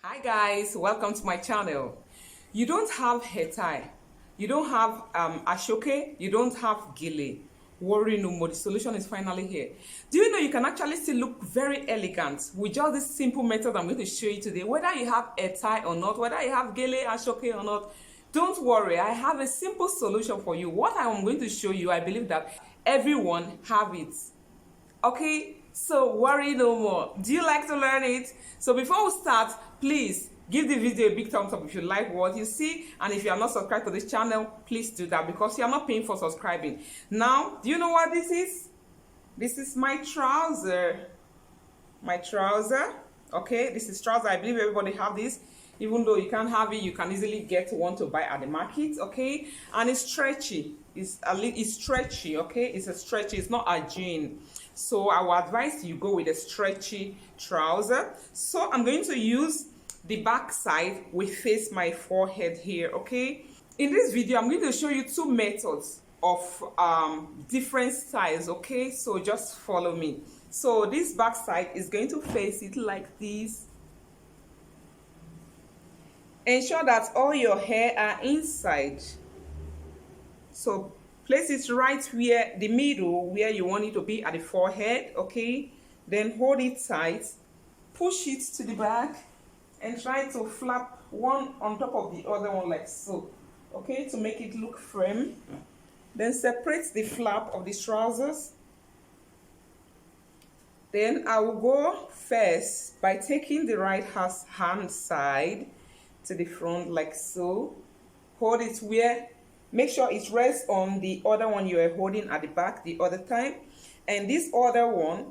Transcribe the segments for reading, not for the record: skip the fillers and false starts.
Hi guys, welcome to my channel. You don't have headtie, you don't have Ashoke, you don't have gele. Worry no more, the solution is finally here. Do you know you can actually still look very elegant with just this simple method I'm going to show you today? Whether you have headtie or not, whether you have gele, Ashoke or not, don't worry, I have a simple solution for you. What I am going to show you, I believe that everyone have it. Okay, so worry no more. Do you like to learn it? So before we start, please give the video a big thumbs up if you like what you see, and if you are not subscribed to this channel, please do that because you are not paying for subscribing. Now, do you know what this is? This is my trouser. Okay, this is trouser. I believe everybody have this. Even though you can't have it, you can easily get one to buy at the market. Okay, and it's stretchy. It's stretchy. Okay, it's a stretchy. It's not a jean. So I will advise you go with a stretchy trouser. So I'm going to use the back side with face my forehead here. Okay, in this video I'm going to show you two methods of different styles. Okay, so just follow me. So this back side is going to face it like this. Ensure that all your hair are inside. So place it right where the middle, where you want it to be at the forehead. Okay, then hold it tight, push it to the back, and try to flap one on top of the other one like so. Okay, to make it look firm. Then separate the flap of the trousers. Then I will go first by taking the right hand side to the front like so. Hold it where, make sure it rests on the other one you are holding at the back the other time. And this other one,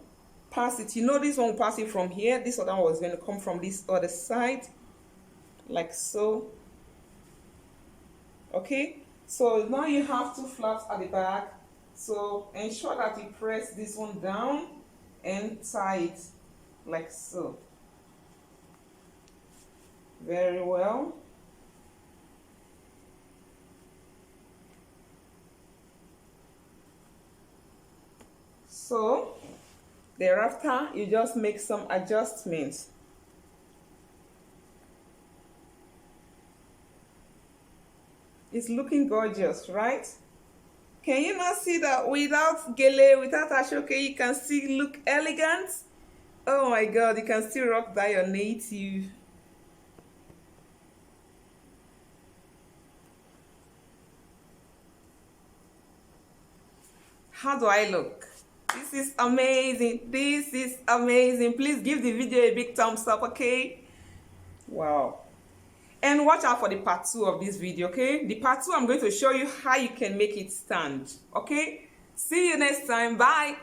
pass it. You know this one will pass it from here. This other one was going to come from this other side like so. Okay, so now you have two flaps at the back. So ensure that you press this one down and tie it like so. Very well. So thereafter you just make some adjustments. It's looking gorgeous, right? Can you not see that without gele, without Ashoke, you can still look elegant? Oh my god, you can still rock that your native. How do I look? This is amazing. This is amazing. Please give the video a big thumbs up, okay? Wow. And watch out for the part 2 of this video, okay? The part 2, I'm going to show you how you can make it stand, okay? See you next time. Bye.